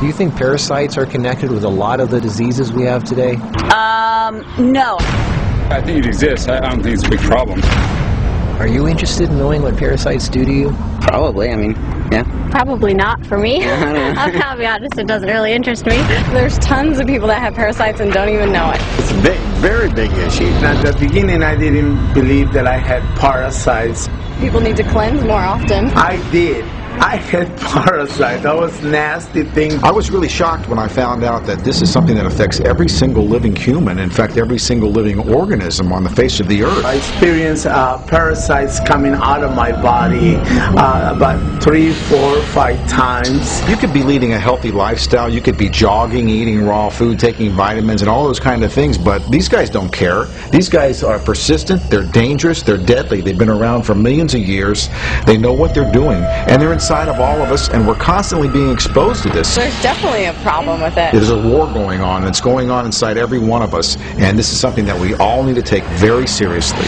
Do you think parasites are connected with a lot of the diseases we have today? No. I think it exists. I don't think it's a big problem. Are you interested in knowing what parasites do to you? Probably, I mean, yeah. Probably not for me. I'll be honest, it doesn't really interest me. There's tons of people that have parasites and don't even know it. It's a big, very big issue. At the beginning, I didn't believe that I had parasites. People need to cleanse more often. I did. I had parasites. That was nasty thing. I was really shocked when I found out that this is something that affects every single living human, in fact every single living organism on the face of the earth. I experienced parasites coming out of my body about 3, 4, 5 times. You could be leading a healthy lifestyle, you could be jogging, eating raw food, taking vitamins and all those kind of things, but these guys don't care. These guys are persistent, they're dangerous, they're deadly. They've been around for millions of years. They know what they're doing, and they're inside of all of us, and we're constantly being exposed to this. There's definitely a problem with it. There's a war going on, and it's going on inside every one of us, and this is something that we all need to take very seriously.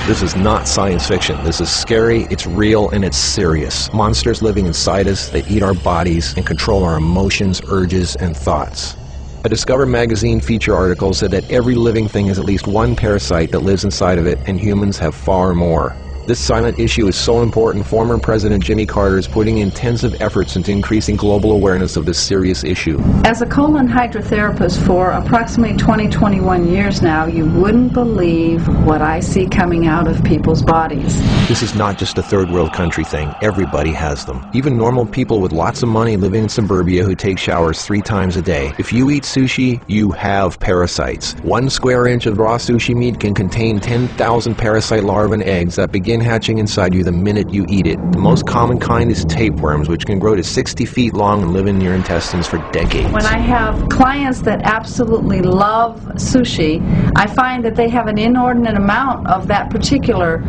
This is not science fiction. This is scary, it's real, and it's serious. Monsters living inside us that eat our bodies and control our emotions, urges, and thoughts. A Discover magazine feature article said that every living thing has at least one parasite that lives inside of it, and humans have far more. This silent issue is so important, former President Jimmy Carter is putting intensive efforts into increasing global awareness of this serious issue. As a colon hydrotherapist for approximately 21 years now, you wouldn't believe what I see coming out of people's bodies. This is not just a third world country thing. Everybody has them. Even normal people with lots of money living in suburbia who take showers 3 times a day. If you eat sushi, you have parasites. 1 square inch of raw sushi meat can contain 10,000 parasite larvae and eggs that begin hatching inside you the minute you eat it. The most common kind is tapeworms, which can grow to 60 feet long and live in your intestines for decades. When I have clients that absolutely love sushi, I find that they have an inordinate amount of that particular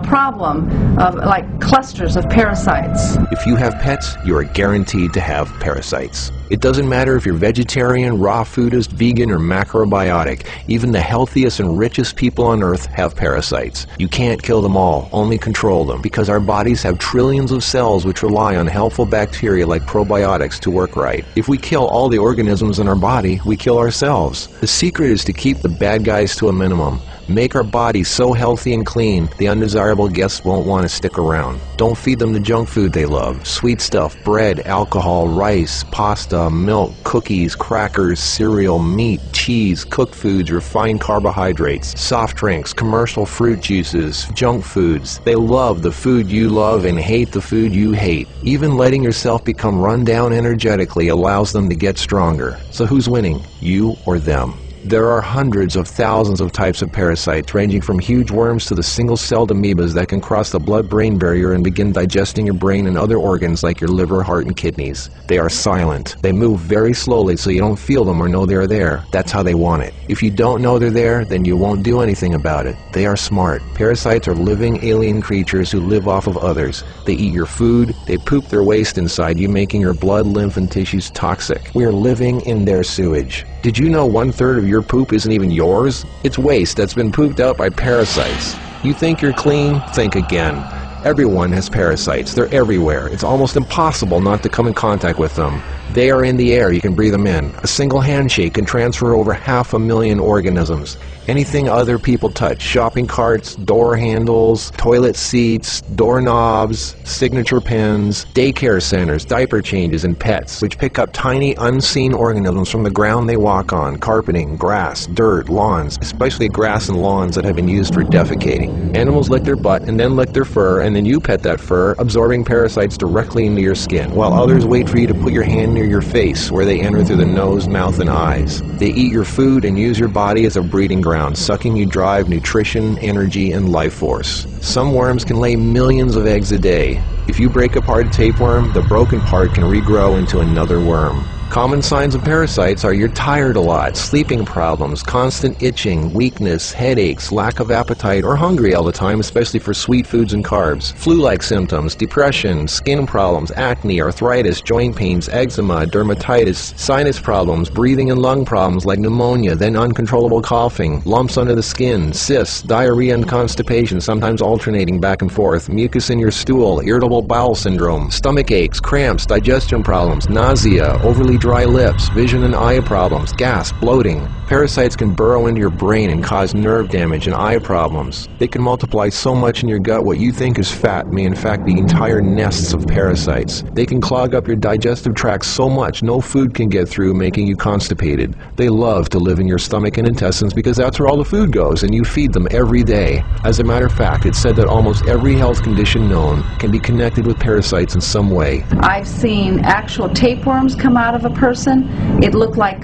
problem of like clusters of parasites. If you have pets, you are guaranteed to have parasites. It doesn't matter if you're vegetarian, raw foodist, vegan, or macrobiotic. Even the healthiest and richest people on earth have parasites. You can't kill them all, only control them, because our bodies have trillions of cells which rely on helpful bacteria like probiotics to work right. If we kill all the organisms in our body, we kill ourselves. The secret is to keep the bad guys to a minimum. Make our bodies so healthy and clean, the undesirable guests won't want to stick around. Don't feed them the junk food they love. Sweet stuff, bread, alcohol, rice, pasta, milk, cookies, crackers, cereal, meat, cheese, cooked foods, refined carbohydrates, soft drinks, commercial fruit juices, junk foods. They love the food you love and hate the food you hate. Even letting yourself become run down energetically allows them to get stronger. So who's winning, you or them? There are hundreds of thousands of types of parasites, ranging from huge worms to the single-celled amoebas that can cross the blood-brain barrier and begin digesting your brain and other organs like your liver, heart, and kidneys. They are silent. They move very slowly so you don't feel them or know they're there. That's how they want it. If you don't know they're there, then you won't do anything about it. They are smart. Parasites are living alien creatures who live off of others. They eat your food. They poop their waste inside you, making your blood, lymph, and tissues toxic. We are living in their sewage. Did you know 1/3 of your poop isn't even yours? It's waste that's been pooped out by parasites. You think you're clean? Think again. Everyone has parasites. They're everywhere. It's almost impossible not to come in contact with them. They are in the air. You can breathe them in. A single handshake can transfer over 500,000 organisms. Anything other people touch, shopping carts, door handles, toilet seats, doorknobs, signature pens, daycare centers, diaper changes, and pets, which pick up tiny unseen organisms from the ground they walk on, carpeting, grass, dirt, lawns, especially grass and lawns that have been used for defecating. Animals lick their butt and then lick their fur, and then you pet that fur, absorbing parasites directly into your skin, while others wait for you to put your hand near your face, where they enter through the nose, mouth, and eyes. They eat your food and use your body as a breeding ground, sucking you dry of nutrition, energy, and life force. Some worms can lay millions of eggs a day. If you break apart a tapeworm, the broken part can regrow into another worm. Common signs of parasites are you're tired a lot, sleeping problems, constant itching, weakness, headaches, lack of appetite, or hungry all the time, especially for sweet foods and carbs, flu-like symptoms, depression, skin problems, acne, arthritis, joint pains, eczema, dermatitis, sinus problems, breathing and lung problems like pneumonia, then uncontrollable coughing, lumps under the skin, cysts, diarrhea and constipation, sometimes alternating back and forth, mucus in your stool, irritable bowel syndrome, stomach aches, cramps, digestion problems, nausea, overly dry lips, vision and eye problems, gas, bloating. Parasites can burrow into your brain and cause nerve damage and eye problems. They can multiply so much in your gut what you think is fat may in fact be entire nests of parasites. They can clog up your digestive tract so much no food can get through, making you constipated. They love to live in your stomach and intestines because that's where all the food goes, and you feed them every day. As a matter of fact, it's said that almost every health condition known can be connected with parasites in some way. I've seen actual tapeworms come out of a person. It looked like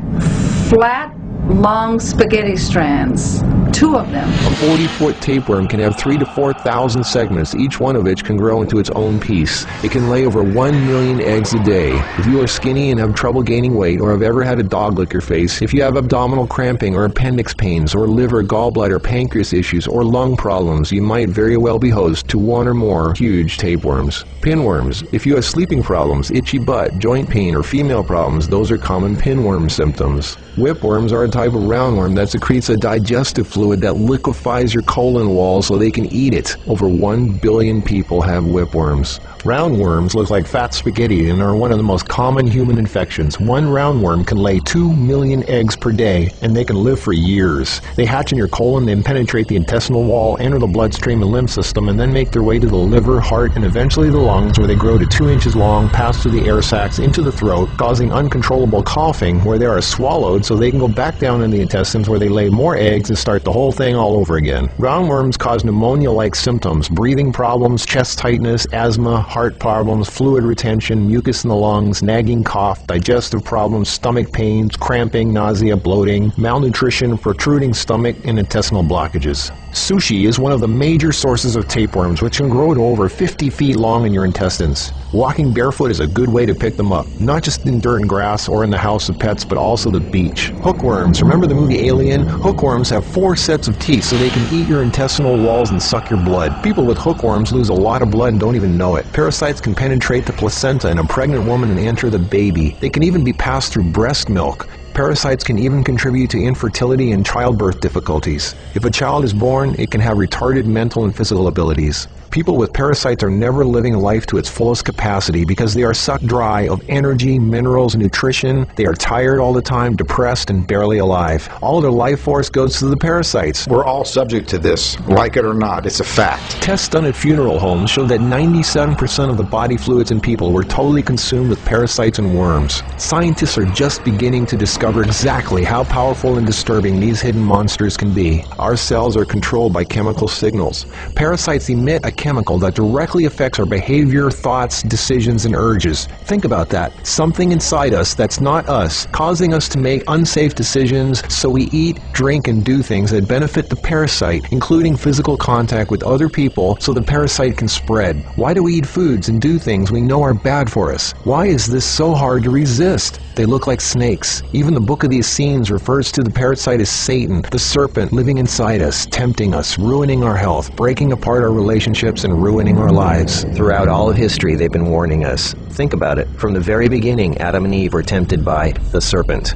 flat, long spaghetti strands. 2 of them. A 40-foot tapeworm can have 3,000 to 4,000 segments, each one of which can grow into its own piece. It can lay over 1 million eggs a day. If you are skinny and have trouble gaining weight, or have ever had a dog lick your face, if you have abdominal cramping or appendix pains, or liver, gallbladder, pancreas issues, or lung problems, you might very well be host to 1 or more huge tapeworms. Pinworms. If you have sleeping problems, itchy butt, joint pain, or female problems, those are common pinworm symptoms. Whipworms are a type of roundworm that secretes a digestive fluid that liquefies your colon wall so they can eat it. Over 1 billion people have whipworms. Roundworms look like fat spaghetti and are one of the most common human infections. One roundworm can lay 2 million eggs per day, and they can live for years. They hatch in your colon, then penetrate the intestinal wall, enter the bloodstream and lymph system, and then make their way to the liver, heart, and eventually the lungs, where they grow to 2 inches long, pass through the air sacs into the throat, causing uncontrollable coughing, where they are swallowed so they can go back down in the intestines, where they lay more eggs and start the whole thing all over again. Roundworms cause pneumonia-like symptoms, breathing problems, chest tightness, asthma, heart problems, fluid retention, mucus in the lungs, nagging cough, digestive problems, stomach pains, cramping, nausea, bloating, malnutrition, protruding stomach, and intestinal blockages. Sushi is one of the major sources of tapeworms, which can grow to over 50 feet long in your intestines. Walking barefoot is a good way to pick them up, not just in dirt and grass or in the house of pets, but also the beach. Hookworms. Remember the movie Alien? Hookworms have 4 sets of teeth so they can eat your intestinal walls and suck your blood. People with hookworms lose a lot of blood and don't even know it. Parasites can penetrate the placenta in a pregnant woman and enter the baby. They can even be passed through breast milk. Parasites can even contribute to infertility and childbirth difficulties. If a child is born, it can have retarded mental and physical abilities. People with parasites are never living life to its fullest capacity because they are sucked dry of energy, minerals, and nutrition. They are tired all the time, depressed, and barely alive. All of their life force goes to the parasites. We're all subject to this, like it or not. It's a fact. Tests done at funeral homes show that 97% of the body fluids in people were totally consumed with parasites and worms. Scientists are just beginning to discover exactly how powerful and disturbing these hidden monsters can be. Our cells are controlled by chemical signals. Parasites emit a chemical that directly affects our behavior, thoughts, decisions, and urges. Think about that. Something inside us that's not us, causing us to make unsafe decisions, so we eat, drink, and do things that benefit the parasite, including physical contact with other people so the parasite can spread. Why do we eat foods and do things we know are bad for us? Why is this so hard to resist? They look like snakes. Even the Book of the Essenes refers to the parasite as Satan, the serpent living inside us, tempting us, ruining our health, breaking apart our relationships, and ruining our lives. Throughout all of history, they've been warning us. Think about it. From the very beginning, Adam and Eve were tempted by the serpent.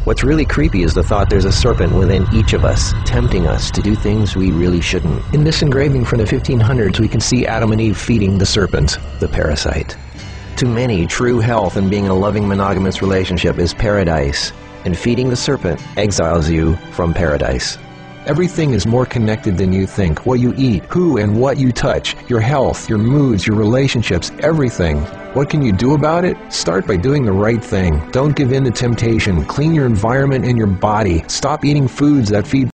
What's really creepy is the thought there's a serpent within each of us, tempting us to do things we really shouldn't. In this engraving from the 1500s, we can see Adam and Eve feeding the serpent, the parasite. To many, true health and being in a loving monogamous relationship is paradise, and feeding the serpent exiles you from paradise. Everything is more connected than you think. What you eat, who and what you touch, your health, your moods, your relationships, everything. What can you do about it? Start by doing the right thing. Don't give in to temptation. Clean your environment and your body. Stop eating foods that feed